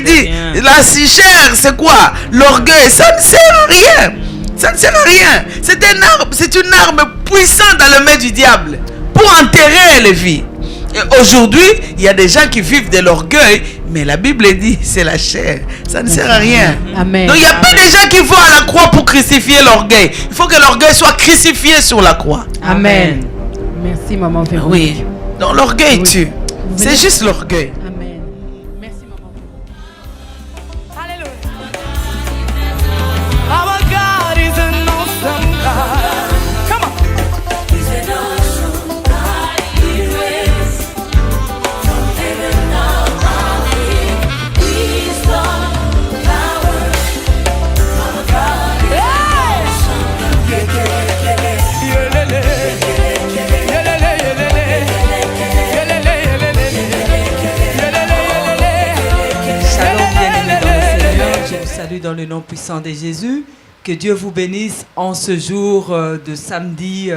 dit, la chair, c'est quoi? L'orgueil, ça ne sert à rien. Ça ne sert à rien. C'est une arme puissante dans le main du diable pour enterrer les vies. Et aujourd'hui, il y a des gens qui vivent de l'orgueil, mais la Bible dit c'est la chair. Ça ne sert à rien. Amen. Donc il n'y a pas de gens qui vont à la croix pour crucifier l'orgueil. Il faut que l'orgueil soit crucifié sur la croix. Amen. Merci, maman Véronique. Oui. Donc l'orgueil tue. C'est juste l'orgueil. Amen. Merci, maman Véronique. Alléluia. Our God is an awesome God. Come on. He's an awesome God. He reigns from heaven above. Wisdom, power, our God is Shalom, bien-aimés dans le Seigneur, je vous salue dans le nom puissant de Jésus. Que Dieu vous bénisse en ce jour de samedi.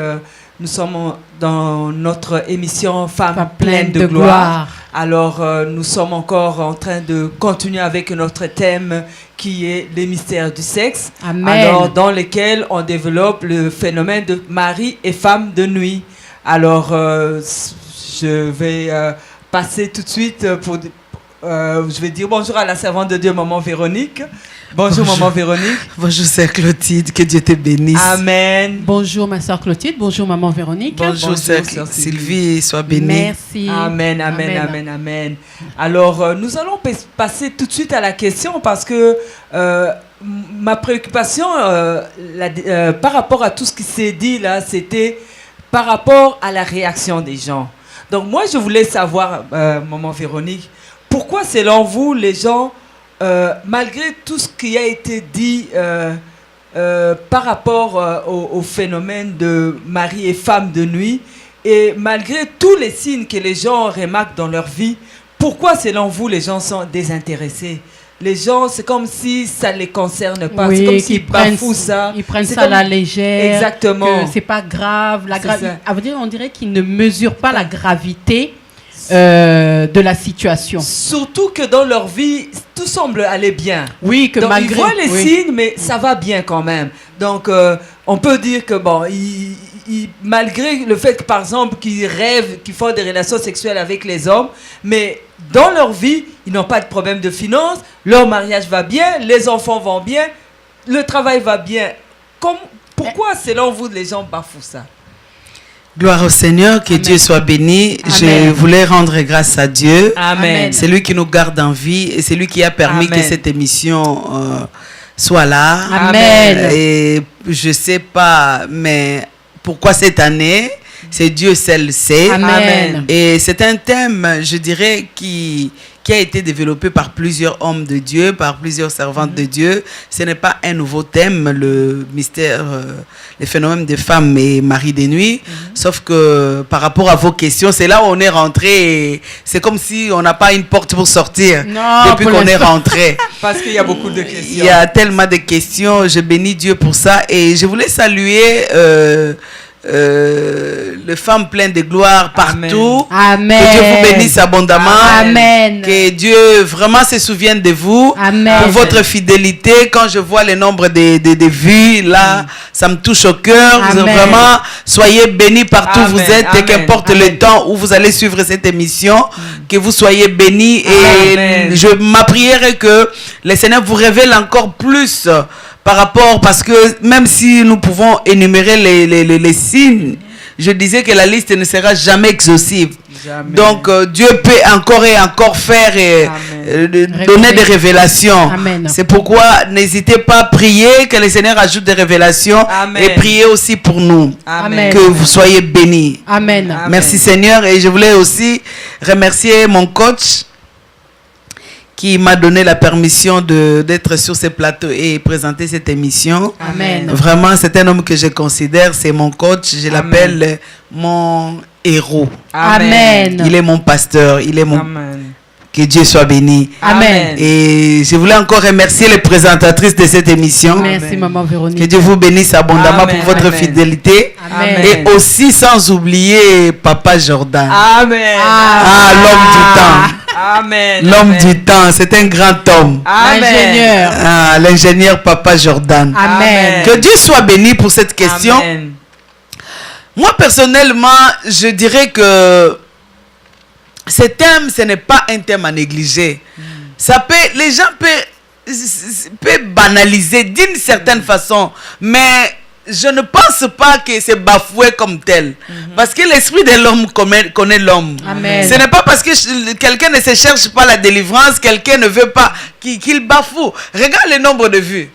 Nous sommes dans notre émission Femmes pleines de gloire. Alors, nous sommes encore en train de continuer avec notre thème qui est les mystères du sexe. Amen. Alors, dans lequel on développe le phénomène de mari et femme de nuit. Alors, je vais passer tout de suite pour... je vais dire bonjour à la servante de Dieu, maman Véronique. Bonjour. Maman Véronique. Bonjour sœur Clotilde, que Dieu te bénisse. Amen. Bonjour ma soeur Clotilde, bonjour maman Véronique. Bonjour sœur Sylvie, sois bénie. Merci. Amen, amen, amen, amen. Alors, nous allons passer tout de suite à la question parce que ma préoccupation par rapport à tout ce qui s'est dit là, c'était par rapport à la réaction des gens. Donc moi, je voulais savoir, maman Véronique, pourquoi selon vous, les gens, malgré tout ce qui a été dit par rapport au phénomène de mari et femme de nuit, et malgré tous les signes que les gens remarquent dans leur vie, pourquoi selon vous, les gens sont désintéressés? Les gens, c'est comme si ça ne les concerne pas. Oui, c'est comme s'ils bafouent ça. Ils prennent C'est ça à comme... la légère. Exactement. Que c'est pas grave. Ça. On dirait qu'ils ne mesurent pas la gravité de la situation. Surtout que dans leur vie, tout semble aller bien. Oui, que donc, malgré... ils voient les signes, mais ça va bien quand même. Donc, on peut dire que, bon, malgré le fait que, par exemple, qu'ils rêvent, qu'ils font des relations sexuelles avec les hommes, mais dans leur vie, ils n'ont pas de problème de finances, leur mariage va bien, les enfants vont bien, le travail va bien. Pourquoi, selon vous, les gens bafouent ça? Gloire au Seigneur, que Amen. Dieu soit béni. Amen. Je voulais rendre grâce à Dieu. Amen. C'est lui qui nous garde en vie et c'est lui qui a permis Amen. que cette émission soit là. Amen. Et je ne sais pas, mais pourquoi cette année, c'est Dieu seul sait. Amen. Et c'est un thème, je dirais, qui a été développé par plusieurs hommes de Dieu, par plusieurs servantes de Dieu. Ce n'est pas un nouveau thème, le mystère, les phénomènes des femmes et maris des nuits. Sauf que par rapport à vos questions, c'est là où on est rentré. Et c'est comme si on n'a pas une porte pour sortir depuis qu'on est rentré. Parce qu'il y a beaucoup de questions. Il y a tellement de questions. Je bénis Dieu pour ça. Et je voulais saluer... les femmes pleines de gloire partout. Amen. Que Dieu vous bénisse abondamment. Amen. Que Dieu vraiment se souvienne de vous. Amen. Pour votre fidélité. Quand je vois le nombre de vues, là, ça me touche au cœur. Amen. Vraiment, soyez bénis partout où vous êtes. Et qu'importe Amen. le temps où vous allez suivre cette émission, que vous soyez bénis. Amen. Et ma prière est que le Seigneur vous révèle encore plus par rapport, parce que même si nous pouvons énumérer les signes, je disais que la liste ne sera jamais exhaustive. Jamais. Donc Dieu peut encore et encore faire et donner des révélations. Amen. C'est pourquoi n'hésitez pas à prier, que le Seigneur ajoute des révélations. Amen. Et priez aussi pour nous. Amen. Que vous soyez bénis. Amen. Amen. Merci Seigneur. Et je voulais aussi remercier mon coach qui m'a donné la permission d'être sur ce plateau et présenter cette émission. Amen. Vraiment, c'est un homme que je considère, c'est mon coach, je l'appelle mon héros. Amen. Il est mon pasteur, il est mon... Amen. Que Dieu soit béni. Amen. Et je voulais encore remercier les présentatrices de cette émission. Merci maman Véronique. Que Dieu vous bénisse abondamment Amen. pour votre Amen. fidélité. Amen. Et aussi sans oublier Papa Jordan. Amen. Ah, l'homme du temps. Amen. L'homme Amen. du temps, c'est un grand homme. Amen. L'ingénieur. Ah, l'ingénieur Papa Jordan. Amen. Que Dieu soit béni pour cette question. Amen. Moi, personnellement, je dirais que ce thème, ce n'est pas un thème à négliger. Les gens peuvent banaliser d'une certaine façon, mais je ne pense pas que c'est bafoué comme tel. Parce que l'esprit de l'homme connaît l'homme. Amen. Ce n'est pas parce que quelqu'un ne se cherche pas la délivrance, quelqu'un ne veut pas qu'il bafoue. Regarde le nombre de vues.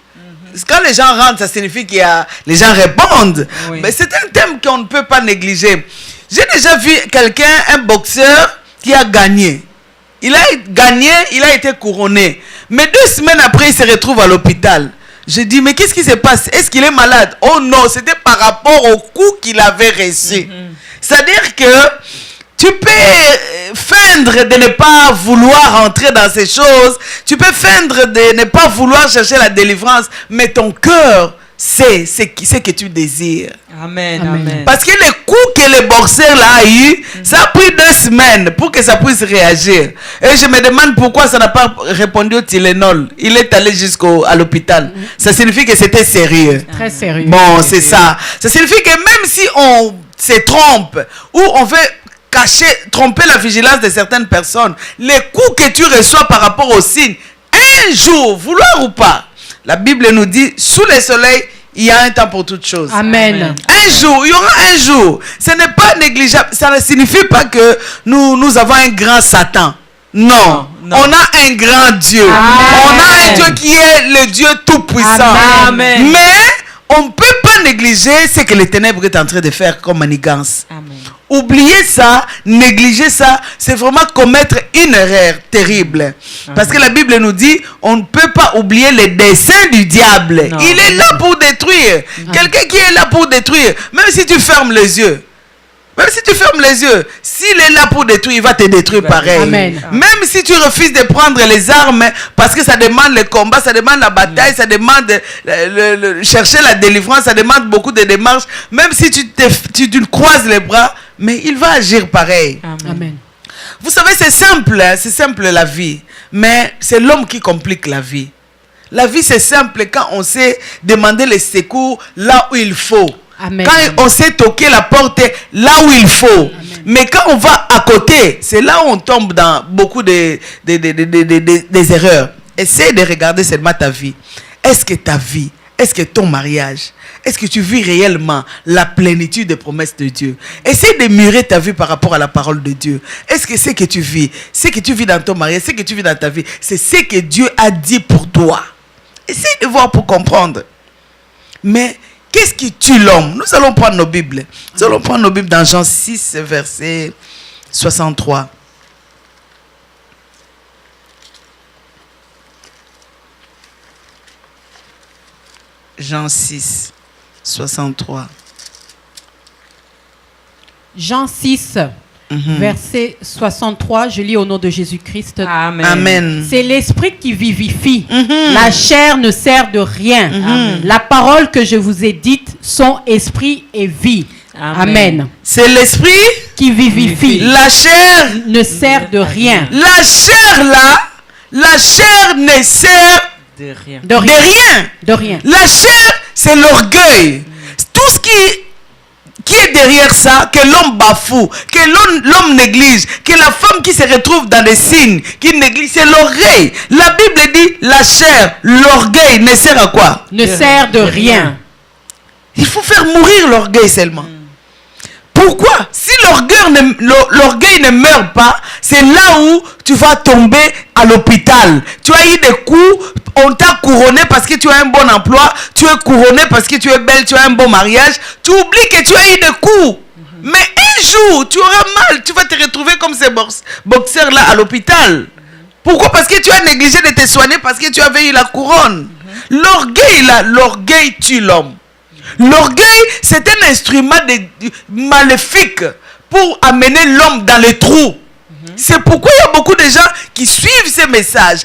Quand les gens rentrent, ça signifie qu'il y a... Les gens répondent. Oui. Mais c'est un thème qu'on ne peut pas négliger. J'ai déjà vu quelqu'un, un boxeur, qui a gagné. Il a gagné, il a été couronné. Mais 2 semaines après, il se retrouve à l'hôpital. Je dis, mais qu'est-ce qui se passe? Est-ce qu'il est malade? Oh non, c'était par rapport au coup qu'il avait reçu. C'est-à-dire que tu peux feindre de ne pas vouloir entrer dans ces choses. Tu peux feindre de ne pas vouloir chercher la délivrance. Mais ton cœur sait ce que tu désires. Amen. Amen. Amen. Parce que le coup que le boxeur là a eu, ça a pris 2 semaines pour que ça puisse réagir. Et je me demande pourquoi ça n'a pas répondu au Tylenol. Il est allé jusqu'à l'hôpital. Ça signifie que c'était sérieux. Très sérieux. Bon, c'est ça. Ça signifie que même si on se trompe ou on veut tromper la vigilance de certaines personnes, les coups que tu reçois par rapport aux signes, un jour, vouloir ou pas, la Bible nous dit, sous le soleil, il y a un temps pour toutes choses. Amen. Un jour, il y aura un jour. Ce n'est pas négligeable. Ça ne signifie pas que nous avons un grand Satan. Non. Non. On a un grand Dieu. Amen. On a un Dieu qui est le Dieu tout-puissant. Amen. Mais on ne peut pas négliger ce que les ténèbres est en train de faire comme manigance. Amen. Oublier ça, négliger ça, c'est vraiment commettre une erreur terrible. Parce que la Bible nous dit, on ne peut pas oublier les desseins du diable. Non. Il est là pour détruire. Quelqu'un qui est là pour détruire, même si tu fermes les yeux. Même si tu fermes les yeux, s'il est là pour détruire, il va te détruire pareil. Amen. Même si tu refuses de prendre les armes, parce que ça demande le combat, ça demande la bataille, ça demande chercher la délivrance, ça demande beaucoup de démarches. Même si tu croises les bras, mais il va agir pareil. Amen. Vous savez, c'est simple la vie. Mais c'est l'homme qui complique la vie. La vie, c'est simple quand on sait demander les secours là où il faut. Amen. Quand on sait toquer la porte là où il faut. Amen. Mais quand on va à côté, c'est là où on tombe dans beaucoup des erreurs. Essaye de regarder seulement ta vie. Est-ce que ta vie, est-ce que ton mariage, est-ce que tu vis réellement la plénitude des promesses de Dieu? Essaye de mûrir ta vie par rapport à la parole de Dieu. Est-ce que ce que tu vis dans ton mariage, ce que tu vis dans ta vie, c'est ce que Dieu a dit pour toi? Essaye de voir pour comprendre. Mais qu'est-ce qui tue l'homme? Nous allons prendre nos Bibles. Nous allons prendre nos Bibles dans Jean 6, verset 63. Jean 6, 63. Jean 6, verset 63, je lis au nom de Jésus-Christ. Amen. Amen. C'est l'esprit qui vivifie. La chair ne sert de rien. La parole que je vous ai dite sont esprit et vie. Amen. C'est l'esprit qui vivifie. La chair ne sert de rien. La chair là, la chair ne sert De rien. De rien. de rien. De rien. La chair, c'est l'orgueil. Tout ce qui est derrière ça, que l'homme bafoue, que l'homme néglige, que la femme qui se retrouve dans des signes, qui néglige, c'est l'orgueil. La Bible dit, la chair, l'orgueil ne sert à quoi? Ne sert de rien. Il faut faire mourir l'orgueil seulement. Pourquoi? Si l'orgueil ne meurt pas, c'est là où tu vas tomber à l'hôpital. Tu as eu des coups, on t'a couronné parce que tu as un bon emploi, tu es couronné parce que tu es belle, tu as un bon mariage. Tu oublies que tu as eu des coups. Mais un jour, tu auras mal, tu vas te retrouver comme ces boxeurs-là à l'hôpital. Pourquoi? Parce que tu as négligé de te soigner, parce que tu avais eu la couronne. L'orgueil là, l'orgueil tue l'homme. L'orgueil, c'est un instrument maléfique pour amener l'homme dans le trou. C'est pourquoi il y a beaucoup de gens qui suivent ces messages,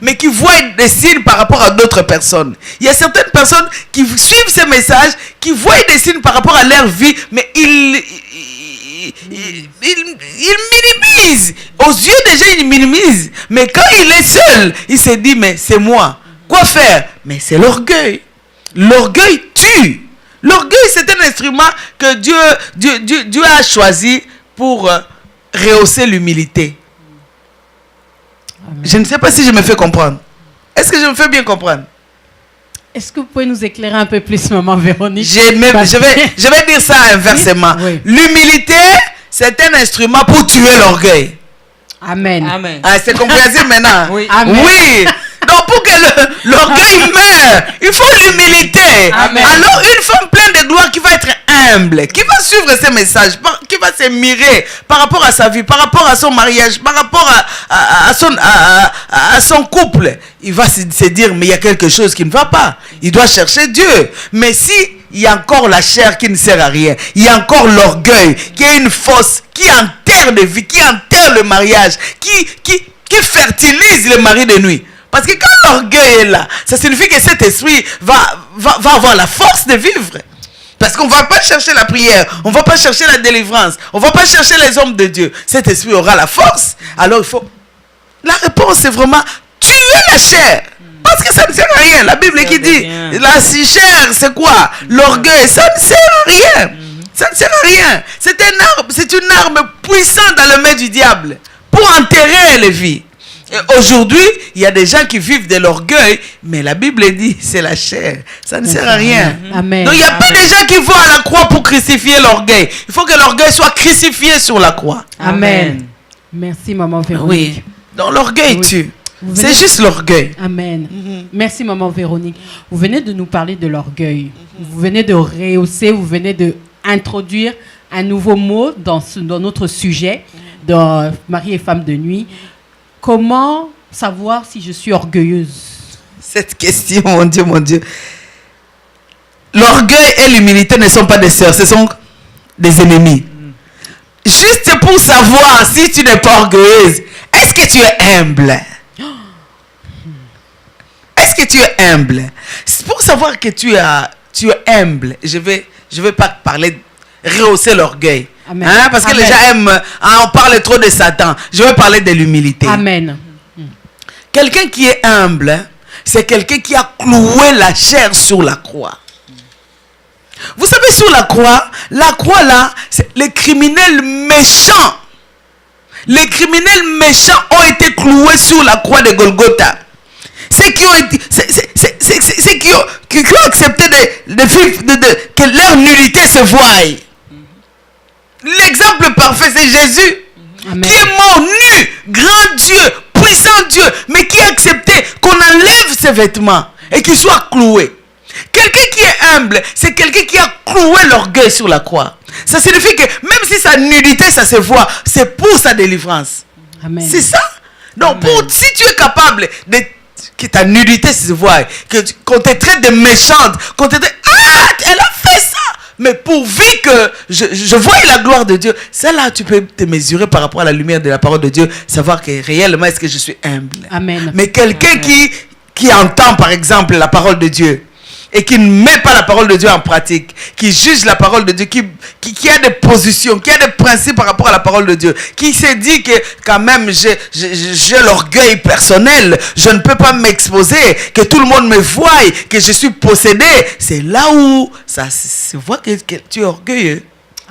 mais qui voient des signes par rapport à d'autres personnes. Il y a certaines personnes qui suivent ces messages, qui voient des signes par rapport à leur vie, mais ils minimise. Aux yeux des gens, il minimise. Mais quand il est seul, il se dit, mais c'est moi. Quoi faire? Mais c'est l'orgueil. L'orgueil tue. L'orgueil, c'est un instrument que Dieu a choisi pour rehausser l'humilité. Je ne sais pas si je me fais comprendre. Est-ce que je me fais bien comprendre? Est-ce que vous pouvez nous éclairer un peu plus, maman Véronique? Je vais dire ça inversement. Oui. L'humilité, c'est un instrument pour tuer l'orgueil. Amen. Amen. Ah, c'est compréhensible maintenant? Oui. Amen. Oui. Donc, pour que l'orgueil meure, il faut l'humilité. Amen. Alors, une femme pleine de gloire qui va être humble, qui va suivre ses messages, qui va s'admirer par rapport à sa vie, par rapport à son mariage, par rapport à son couple, il va se dire, mais il y a quelque chose qui ne va pas. Il doit chercher Dieu. Mais si il y a encore la chair qui ne sert à rien, il y a encore l'orgueil, qui est une fosse, qui enterre les vies, qui enterre le mariage, qui fertilise les maris de nuit. Parce que quand l'orgueil est là, ça signifie que cet esprit va avoir la force de vivre. Parce qu'on ne va pas chercher la prière, on ne va pas chercher la délivrance, on ne va pas chercher les hommes de Dieu. Cet esprit aura la force. Alors il faut... La réponse, c'est vraiment tuer la chair. Parce que ça ne sert à rien. La Bible qui dit, la chair, c'est quoi? L'orgueil, ça ne sert à rien. Ça ne sert à rien. C'est une arme puissante dans le main du diable pour enterrer les vies. Et aujourd'hui, il y a des gens qui vivent de l'orgueil, mais la Bible dit, c'est la chair. Ça ne sert à rien. Amen. Donc il n'y a pas des gens qui vont à la croix pour crucifier l'orgueil. Il faut que l'orgueil soit crucifié sur la croix. Amen. Merci, maman Véronique. Oui. Donc l'orgueil Oui. tue. Vous C'est venez- juste l'orgueil. Amen. Merci, maman Véronique. Vous venez de nous parler de l'orgueil. Vous venez de rehausser, vous venez de introduire un nouveau mot dans notre sujet, dans Marie et femme de nuit. Comment savoir si je suis orgueilleuse? Cette question, mon Dieu. L'orgueil et l'humilité ne sont pas des sœurs, ce sont des ennemis. Juste pour savoir si tu n'es pas orgueilleuse, est-ce que tu es humble? Est-ce que tu es humble? C'est pour savoir que tu es humble, je vais pas parler rehausser l'orgueil. Amen. Hein, parce que Amen. les gens aiment, on parle trop de Satan. Je vais parler de l'humilité. Amen. Quelqu'un qui est humble, c'est quelqu'un qui a cloué la chair sur la croix. Vous savez, sur la croix là, c'est les criminels méchants. Les criminels méchants ont été cloués sur la croix de Golgotha. Ceux qui ont été, ceux qui ont accepté que leur nullité se voie. L'exemple parfait, c'est Jésus. Amen. Qui est mort nu, grand Dieu, puissant Dieu, mais qui a accepté qu'on enlève ses vêtements et qu'il soit cloué. Quelqu'un qui est humble, c'est quelqu'un qui a cloué l'orgueil sur la croix. Ça signifie que même si sa nudité, ça se voit, c'est pour sa délivrance. Amen. C'est ça. Donc, si tu es capable que ta nudité se voit, qu'on te traite de méchante, qu'on te traite, elle a fait ça. Mais pourvu que je voie la gloire de Dieu, c'est là tu peux te mesurer par rapport à la lumière de la parole de Dieu, savoir que réellement est-ce que je suis humble. Amen. Mais quelqu'un qui entend par exemple la parole de Dieu et qui ne met pas la parole de Dieu en pratique, qui juge la parole de Dieu, qui a des positions, qui a des principes par rapport à la parole de Dieu, qui se dit que quand même j'ai l'orgueil personnel, je ne peux pas m'exposer, que tout le monde me voie, que je suis possédé, c'est là où ça se voit que tu es orgueilleux.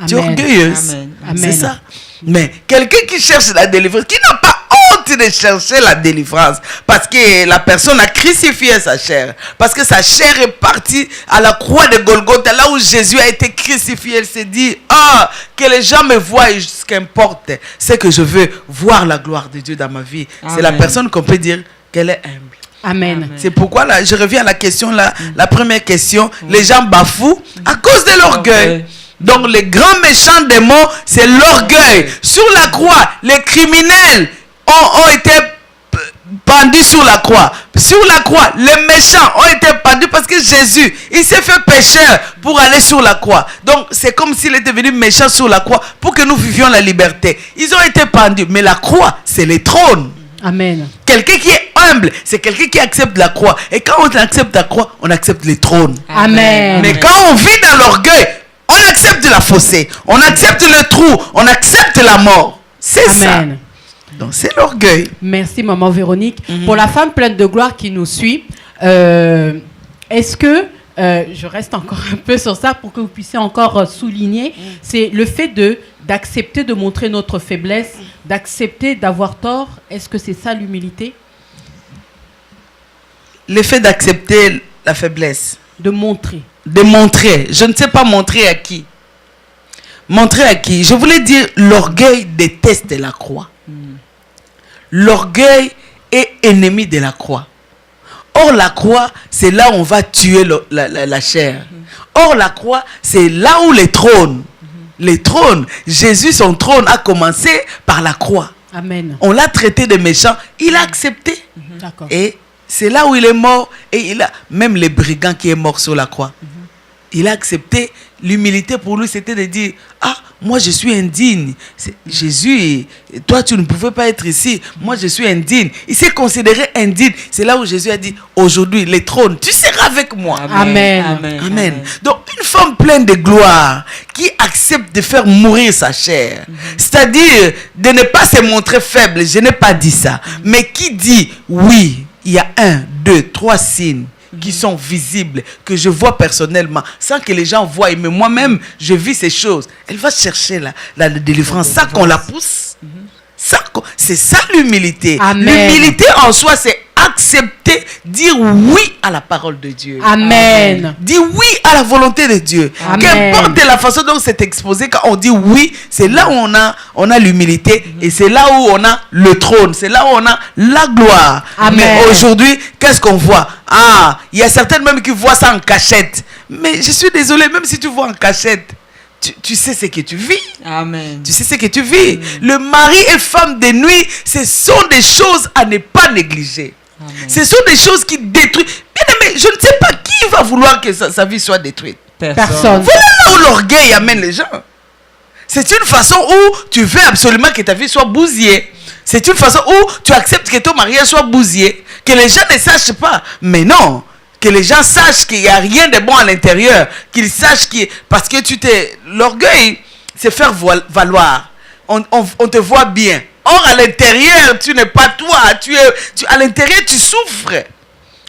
Tu es Amen. orgueilleuse. Amen. Amen. C'est ça. Mais quelqu'un qui cherche la délivrance, qui n'a pas honte de chercher la délivrance, parce que la personne a crucifié sa chair, parce que sa chair est partie à la croix de Golgotha, là où Jésus a été crucifié. Elle s'est dit, que les gens me voient, ce qu'importe, c'est que je veux voir la gloire de Dieu dans ma vie. C'est la Amen. personne qu'on peut dire qu'elle est humble. Amen. C'est pourquoi là, je reviens à la question là, la première question, les gens bafouent à cause de l'orgueil. Donc les grands méchants démons, c'est l'orgueil. Sur la croix, les criminels ont été pendus sur la croix. Sur la croix, les méchants ont été pendus parce que Jésus, il s'est fait pécheur pour aller sur la croix. Donc c'est comme s'il était venu méchant sur la croix pour que nous vivions la liberté. Ils ont été pendus, mais la croix, c'est le trône. Amen. Quelqu'un qui est humble, c'est quelqu'un qui accepte la croix. Et quand on accepte la croix, on accepte les trônes. Amen. Mais quand on vit dans l'orgueil, on accepte accepte la fossée, on accepte le trou, on accepte la mort. C'est ça. Amen. Donc c'est l'orgueil. Merci, maman Véronique. Pour la femme pleine de gloire qui nous suit, est-ce que, je reste encore un peu sur ça pour que vous puissiez encore souligner, c'est le fait d'accepter de montrer notre faiblesse, d'accepter d'avoir tort. Est-ce que c'est ça l'humilité? Le fait d'accepter la faiblesse. De montrer. De montrer. Je ne sais pas montrer à qui. Montrer à qui? Je voulais dire, l'orgueil déteste la croix. L'orgueil est ennemi de la croix. Or, la croix, c'est là où on va tuer la chair. Or, la croix, c'est là où les trônes. Les trônes. Jésus, son trône a commencé par la croix. Amen. On l'a traité de méchant. Il a accepté. D'accord. Et c'est là où il est mort. Et il a, même les brigands qui est mort sur la croix. Il a accepté. L'humilité pour lui, c'était de dire, ah, moi je suis indigne. Jésus, toi tu ne pouvais pas être ici. Moi je suis indigne. Il s'est considéré indigne. C'est là où Jésus a dit, aujourd'hui, les trônes, tu seras avec moi. Amen. Amen. Amen. Donc une femme pleine de gloire qui accepte de faire mourir sa chair, c'est-à-dire de ne pas se montrer faible, je n'ai pas dit ça, mais qui dit, oui, il y a 1, 2, 3 signes qui sont visibles, que je vois personnellement, sans que les gens voient, mais moi-même, je vis ces choses. Elle va chercher la délivrance. Ça qu'on la pousse. C'est ça l'humilité. Amen. L'humilité en soi, c'est accepter, dire oui à la parole de Dieu. Amen. Dire oui à la volonté de Dieu. Amen. Qu'importe la façon dont c'est exposé, quand on dit oui, c'est là où on a l'humilité et c'est là où on a le trône, c'est là où on a la gloire. Amen. Mais aujourd'hui, qu'est-ce qu'on voit? Ah, il y a certaines même qui voient ça en cachette. Mais je suis désolé, même si tu vois en cachette, tu sais ce que tu vis. Amen. Tu sais ce que tu vis. Le mari et femme de nuit, ce sont des choses à ne pas négliger. Amen. Ce sont des choses qui détruisent. Bien aimé, je ne sais pas qui va vouloir que sa vie soit détruite. Personne. Voilà là où l'orgueil amène les gens. C'est une façon où tu veux absolument que ta vie soit bousillée. C'est une façon où tu acceptes que ton mariage soit bousillé. Que les gens ne sachent pas. Mais non. Que les gens sachent qu'il n'y a rien de bon à l'intérieur. Qu'ils sachent que... Parce que l'orgueil, c'est faire valoir. On te voit bien. Or, à l'intérieur, tu n'es pas toi. À l'intérieur, tu souffres.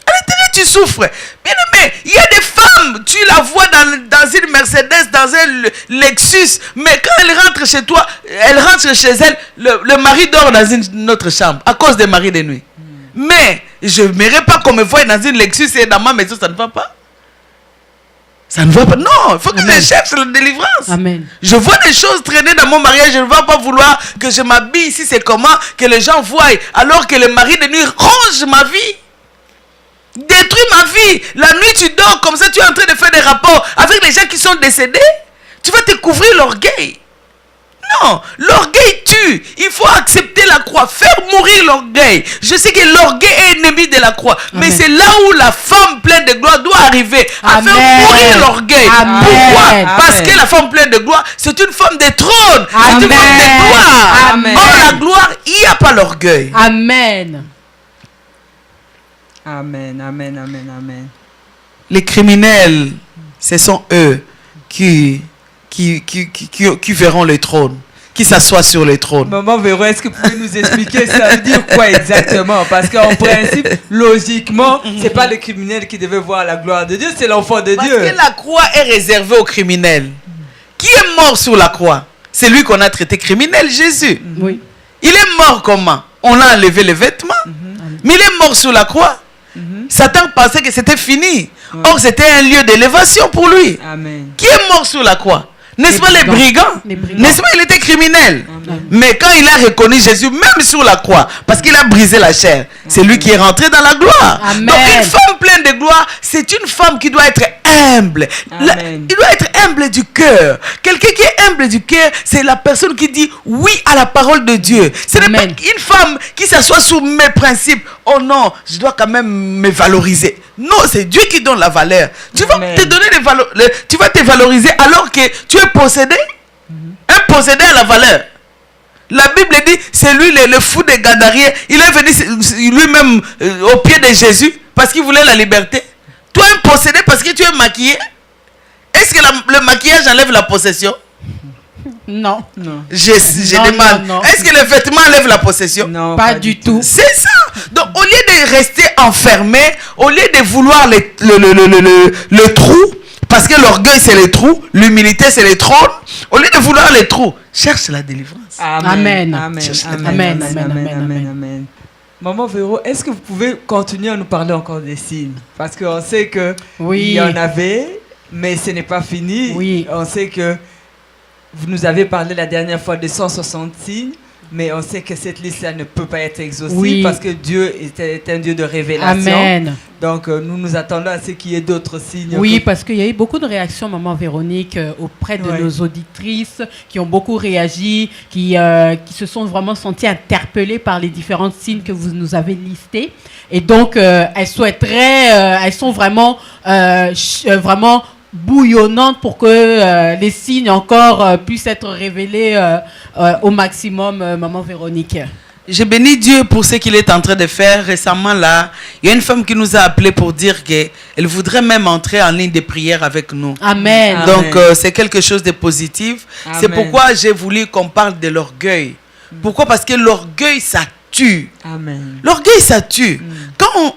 À l'intérieur, tu souffres. Bien aimé, il y a des femmes, tu la vois dans une Mercedes, dans un Lexus, mais quand elle rentre chez toi, elle rentre chez elle, le mari dort dans une autre chambre, à cause des maris de nuit. Mais, je n'aimerais pas qu'on me voie dans une Lexus et dans ma maison, ça ne va pas. Ça ne va pas. Non, il faut que je cherche la délivrance. Amen. Je vois des choses traîner dans mon mariage. Je ne vais pas vouloir que je m'habille ici. C'est comment que les gens voient. Alors que le mari de nuit ronge ma vie. Détruit ma vie. La nuit, tu dors comme ça. Tu es en train de faire des rapports avec les gens qui sont décédés. Tu vas te couvrir l'orgueil. Non, l'orgueil tue. Il faut accepter la croix, faire mourir l'orgueil. Je sais que l'orgueil est ennemi de la croix. Amen. Mais c'est là où la femme pleine de gloire doit arriver à Amen. faire mourir l'orgueil. Amen. Pourquoi? Amen. Parce que la femme pleine de gloire, c'est une femme de trône. C'est une Amen. femme de gloire. Amen. Or, la gloire, il n'y a pas l'orgueil. Amen. Amen, amen, amen, amen. Les criminels, ce sont eux qui verront le trône, qui s'assoient sur le trône. Maman Véro, est-ce que vous pouvez nous expliquer ça veut dire quoi exactement? Parce qu'en principe, logiquement, c'est pas le criminel qui devait voir la gloire de Dieu, c'est l'enfant de Parce Dieu. que la croix est réservée aux criminels. Qui est mort sur la croix? C'est lui qu'on a traité criminel, Jésus. Oui. Il est mort comment? On a enlevé les vêtements. Mais il est mort sur la croix. Satan pensait que c'était fini. Or, c'était un lieu d'élévation pour lui. Amen. Qui est mort sur la croix? N'est-ce pas les brigands? Les brigands. N'est-ce pas, il était criminel. Amen. Mais quand il a reconnu Jésus, même sur la croix, parce qu'il a brisé la chair, c'est lui qui est rentré dans la gloire. Amen. Donc une femme pleine de gloire, c'est une femme qui doit être humble. Amen. Il doit être humble du cœur. Quelqu'un qui est humble du cœur, c'est la personne qui dit oui à la parole de Dieu. Ce n'est pas Amen. une femme qui s'assoit sur mes principes. Oh non, je dois quand même me valoriser. Non, c'est Dieu qui donne la valeur. Tu vas Amen. te donner tu vas te valoriser alors que tu es possédé. Un possédé à la valeur. La Bible dit, c'est lui le fou des Gadariens. Il est venu lui-même au pied de Jésus parce qu'il voulait la liberté. Toi, un possédé parce que tu es maquillé. Est-ce que le maquillage enlève la possession? Non. Non. Je Non, demande. non, non. Est-ce que le vêtement enlève la possession? Non, Pas du tout. C'est ça. Donc, au lieu de rester enfermé, au lieu de vouloir le trou, parce que l'orgueil c'est les trous, l'humilité c'est les trônes, au lieu de vouloir les trous, cherche la délivrance. Amen. Amen. Cherche- Amen. Amen. Amen. Amen. Amen. Amen. Amen. Amen. Maman Véro, est-ce que vous pouvez continuer à nous parler encore des signes? Parce qu'on sait que Oui. il y en avait, mais ce n'est pas fini. Oui. On sait que vous nous avez parlé la dernière fois de 160 signes, mais on sait que cette liste-là ne peut pas être exhaustive Oui. parce que Dieu est un Dieu de révélation. Amen. Donc nous nous attendons à ce qu'il y ait d'autres signes. Oui, parce qu'il y a eu beaucoup de réactions, Maman Véronique, auprès de Ouais. nos auditrices qui ont beaucoup réagi, qui se sont vraiment senties interpellées par les différents signes que vous nous avez listés. Et donc, elles souhaiteraient, elles sont vraiment, vraiment bouillonnantes pour que les signes encore puissent être révélés au maximum, Maman Véronique. Je bénis Dieu pour ce qu'il est en train de faire. Récemment, là, il y a une femme qui nous a appelé pour dire qu'elle voudrait même entrer en ligne de prière avec nous. Amen. Amen. Donc, c'est quelque chose de positif. C'est Amen. pourquoi j'ai voulu qu'on parle de l'orgueil. Pourquoi? Parce que l'orgueil, ça tue. Amen. L'orgueil, ça tue. Quand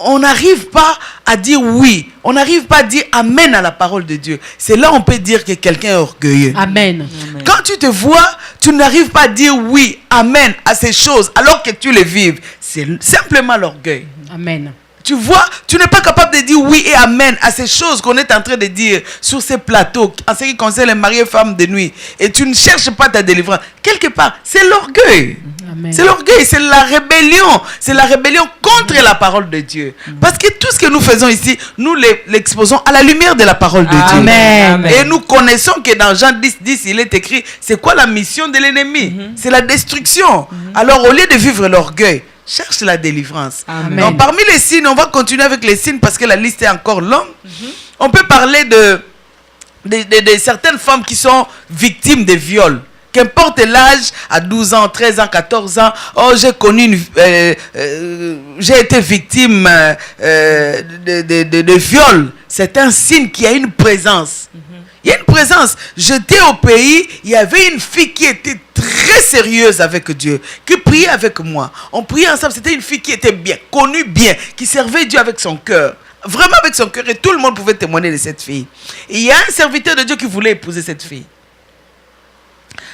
on n'arrive pas à dire oui, on n'arrive pas à dire amen à la parole de Dieu, c'est là on peut dire que quelqu'un est orgueilleux. Amen. Amen. Quand tu te vois, tu n'arrives pas à dire oui, amen à ces choses alors que tu les vives. C'est simplement l'orgueil. Amen. Tu vois, tu n'es pas capable de dire oui et amen à ces choses qu'on est en train de dire sur ces plateaux en ce qui concerne les mariés femmes de nuit. Et tu ne cherches pas ta délivrance. Quelque part, c'est l'orgueil. Amen. C'est l'orgueil, c'est la rébellion. C'est la rébellion contre la parole de Dieu. Parce que tout ce que nous faisons ici, nous l'exposons à la lumière de la parole de Dieu. Amen. Et nous connaissons que dans Jean 10, il est écrit, c'est quoi la mission de l'ennemi? C'est la destruction. Alors au lieu de vivre l'orgueil, cherche la délivrance. Amen. Donc, parmi les signes, on va continuer avec les signes parce que la liste est encore longue. On peut parler de certaines femmes qui sont victimes de viols. Qu'importe l'âge, à 12 ans, 13 ans, 14 ans, oh, j'ai connu j'ai été victime de viol. C'est un signe qu'il y a une présence. Il y a une présence. J'étais au pays, il y avait une fille qui était très sérieuse avec Dieu, qui priait avec moi. On priait ensemble. C'était une fille qui était bien, connue bien, qui servait Dieu avec son cœur. Vraiment avec son cœur. Et tout le monde pouvait témoigner de cette fille. Et il y a un serviteur de Dieu qui voulait épouser cette fille.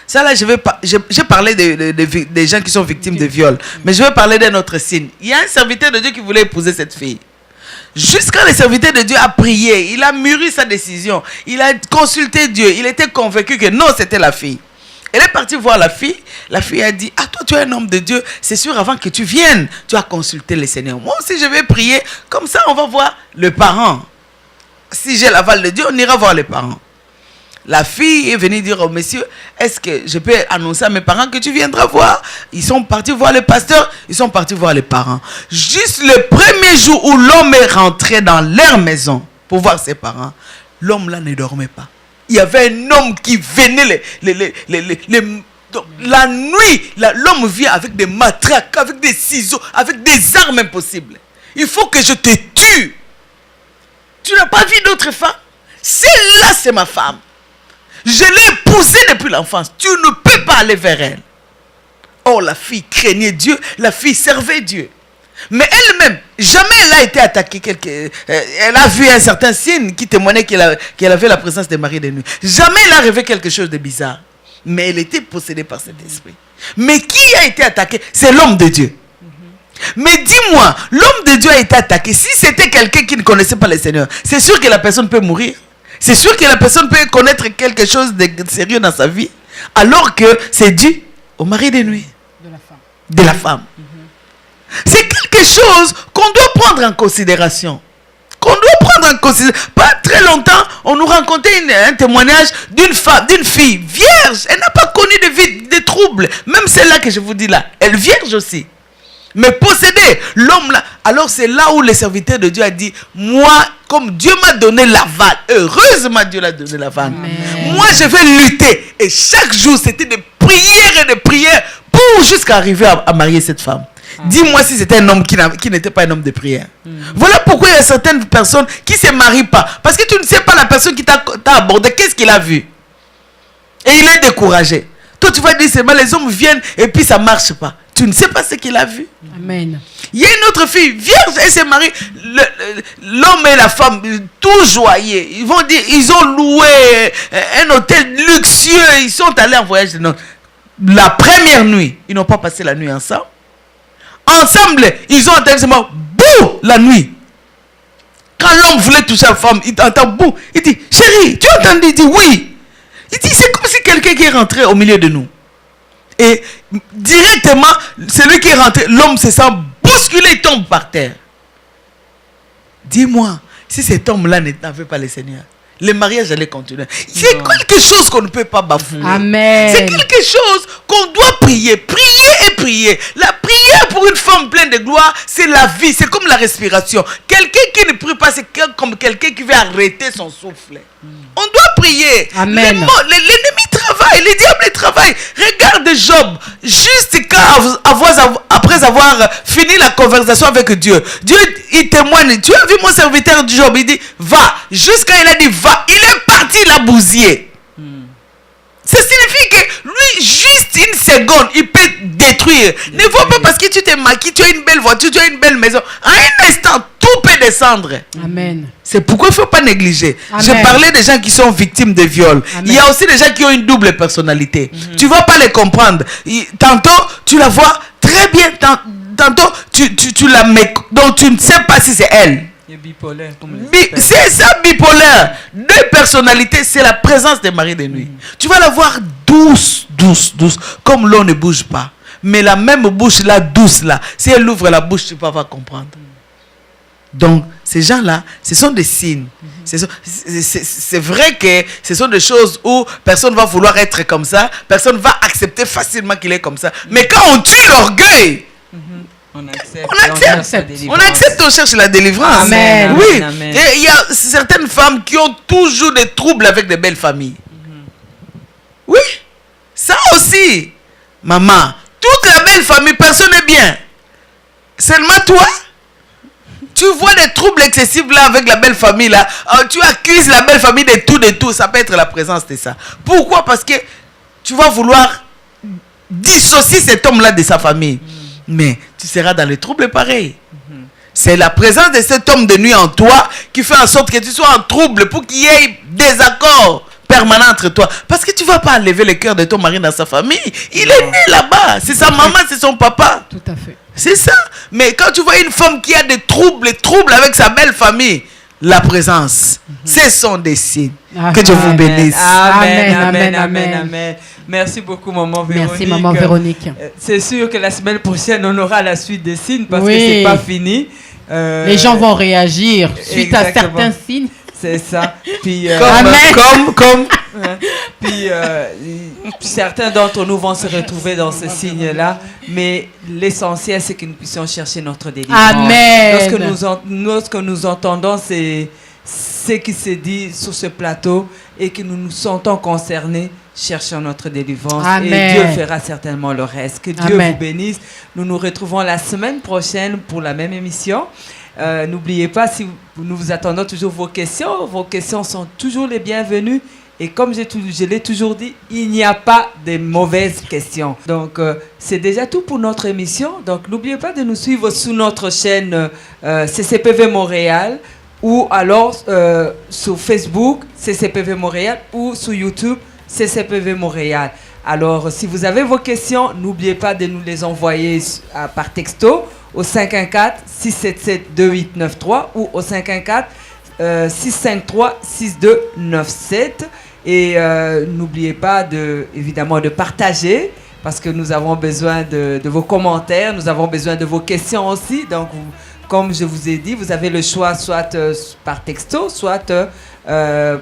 Ça là, j'ai parlé des gens qui sont victimes de viol. Mais je vais parler d'un autre signe. Il y a un serviteur de Dieu qui voulait épouser cette fille. Jusqu'à le serviteur de Dieu a prié, il a mûri sa décision, il a consulté Dieu, il était convaincu que non, c'était la fille. Elle est partie voir la fille a dit, ah toi tu es un homme de Dieu, c'est sûr avant que tu viennes, tu as consulté le Seigneur. Moi aussi je vais prier, comme ça on va voir le parent. Si j'ai l'aval de Dieu, on ira voir les parents. La fille est venue dire au monsieur, est-ce que je peux annoncer à mes parents que tu viendras voir? Ils sont partis voir le pasteur, ils sont partis voir les parents. Juste le premier jour où l'homme est rentré dans leur maison pour voir ses parents, l'homme là ne dormait pas. Il y avait un homme qui venait la nuit, l'homme vient avec des matraques, avec des ciseaux, avec des armes impossibles. Il faut que je te tue. Tu n'as pas vu d'autres femmes? Celle-là, c'est ma femme. Je l'ai épousée depuis l'enfance. Tu ne peux pas aller vers elle. Oh, la fille craignait Dieu. La fille servait Dieu. Mais elle-même, jamais elle a été attaquée. Elle a vu un certain signe qui témoignait qu'elle avait la présence des maris de nuit. Jamais elle a rêvé quelque chose de bizarre. Mais elle était possédée par cet esprit. Mais qui a été attaqué? C'est l'homme de Dieu. Mais dis-moi, l'homme de Dieu a été attaqué. Si c'était quelqu'un qui ne connaissait pas le Seigneur, c'est sûr que la personne peut mourir. C'est sûr que la personne peut connaître quelque chose de sérieux dans sa vie, alors que c'est dû au mari de nuit de la femme. C'est quelque chose qu'on doit prendre en considération. Pas très longtemps, on nous racontait un témoignage d'une fille vierge. Elle n'a pas connu de troubles. Même celle-là que je vous dis là, elle est vierge aussi. Mais possédée, l'homme là. Alors c'est là où le serviteur de Dieu a dit, moi, comme Dieu m'a donné l'aval, heureusement Dieu l'a donné l'aval. Moi je vais lutter. Et chaque jour c'était des prières pour jusqu'à arriver à marier cette femme. Dis-moi si c'était un homme qui n'était pas un homme de prière. Voilà pourquoi il y a certaines personnes qui ne se marient pas. Parce que tu ne sais pas la personne qui t'a abordé, qu'est-ce qu'il a vu. Et il est découragé. Toi, tu vas dire seulement les hommes viennent et puis ça ne marche pas. Tu ne sais pas ce qu'il a vu. Amen. Il y a une autre fille, vierge, elle s'est mariée. L'homme et la femme, tout joyeux. Ils vont dire, ils ont loué un hôtel luxueux. Ils sont allés en voyage de noces. La première nuit, ils n'ont pas passé la nuit ensemble. Ensemble, ils ont entendu seulement bouh la nuit. Quand l'homme voulait toucher la femme, il entend bouh. Il dit, chérie, tu as entendu? Il dit oui. Il dit, c'est comme si quelqu'un qui est rentré au milieu de nous. Et directement, celui qui est rentré, l'homme se sent bousculé, il tombe par terre. Dis-moi, si cet homme-là n'avait pas le Seigneur, le mariage allait continuer. C'est quelque chose qu'on ne peut pas bafouer. Amen. C'est quelque chose qu'on doit prier. Prier et prier. La prière pour une femme pleine de gloire, c'est la vie. C'est comme la respiration. Quelqu'un qui ne prie pas, c'est comme quelqu'un qui veut arrêter son souffle. On doit prier. Amen. L'ennemi travaille, le diable travaille. Regarde Job. Juste après avoir fini la conversation avec Dieu, Dieu il témoigne. Tu as vu mon serviteur Job, il dit va. Jusqu'à il a dit va. Il est parti la bousiller. Ça signifie que lui, juste une seconde, il peut détruire. Ne vois pas parce que tu t'es maquillé, tu as une belle voiture, tu as une belle maison. En un instant, tout peut descendre. Amen. C'est pourquoi il ne faut pas négliger. Amen. Je parlais des gens qui sont victimes de viol. Amen. Il y a aussi des gens qui ont une double personnalité. Tu ne vas pas les comprendre. Tantôt, tu la vois très bien. Tantôt, tu la mets. Donc, tu ne sais pas si c'est elle. Il est bipolaire. C'est ça, bipolaire. Deux personnalités, c'est la présence des maris de nuit. Tu vas la voir douce, douce, douce, comme l'eau ne bouge pas. Mais la même bouche là, douce là, si elle ouvre la bouche, tu vas pas comprendre. Donc, ces gens-là, ce sont des signes. C'est vrai que ce sont des choses où personne va vouloir être comme ça, personne va accepter facilement qu'il est comme ça. Mais quand on tue l'orgueil, on accepte, on cherche la délivrance. Amen. Oui. Amen. Et il y a certaines femmes qui ont toujours des troubles avec des belles familles. Oui. Ça aussi. Maman, toute la belle famille, personne n'est bien. Seulement toi. Tu vois des troubles excessifs là avec la belle famille là. Tu accuses la belle famille de tout. Ça peut être la présence de ça. Pourquoi? Parce que tu vas vouloir dissocier cet homme là de sa famille. Mais tu seras dans les troubles pareils. C'est la présence de cet homme de nuit en toi qui fait en sorte que tu sois en trouble pour qu'il y ait des accords permanents entre toi. Parce que tu ne vas pas enlever le cœur de ton mari dans sa famille. Il est né là-bas. C'est sa maman, c'est son papa. Tout à fait. C'est ça. Mais quand tu vois une femme qui a des troubles avec sa belle famille, la présence, ce sont des signes. Que Dieu vous bénisse. Amen. Merci beaucoup, maman Véronique. Merci, maman Véronique. C'est sûr que la semaine prochaine, on aura la suite des signes parce que c'est pas fini. Les gens vont réagir suite à certains signes. C'est ça. Puis, puis certains d'entre nous vont se retrouver dans ce signe-là. Mais l'essentiel, c'est que nous puissions chercher notre délivrance. Amen. Lorsque nous entendons ce qui se dit sur ce plateau et que nous nous sentons concernés, cherchons notre délivrance. Amen. Et Dieu fera certainement le reste. Que Dieu vous bénisse. Nous nous retrouvons la semaine prochaine pour la même émission. N'oubliez pas, si nous vous attendons toujours vos questions sont toujours les bienvenues. Et comme je l'ai toujours dit, il n'y a pas de mauvaises questions. Donc, c'est déjà tout pour notre émission. Donc, n'oubliez pas de nous suivre sur notre chaîne CCPV Montréal ou alors sur Facebook CCPV Montréal ou sur YouTube CCPV Montréal. Alors, si vous avez vos questions, n'oubliez pas de nous les envoyer par texto au 514-677-2893 ou au 514-653-6297. Et n'oubliez pas évidemment de partager parce que nous avons besoin de vos commentaires, nous avons besoin de vos questions aussi. Donc, comme je vous ai dit, vous avez le choix soit par texto, soit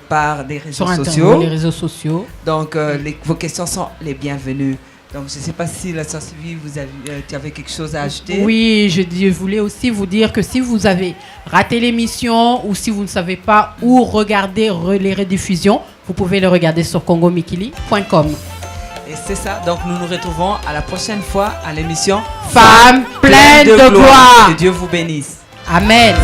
par des réseaux sociaux. Les réseaux sociaux. Donc, vos questions sont les bienvenues. Donc, je ne sais pas si la sœur Sylvie, tu avais quelque chose à ajouter. Oui, je voulais aussi vous dire que si vous avez raté l'émission ou si vous ne savez pas où regarder les rediffusions, vous pouvez le regarder sur congomikili.com. Et c'est ça. Donc nous nous retrouvons à la prochaine fois à l'émission Femme pleine de gloire. Que Dieu vous bénisse. Amen.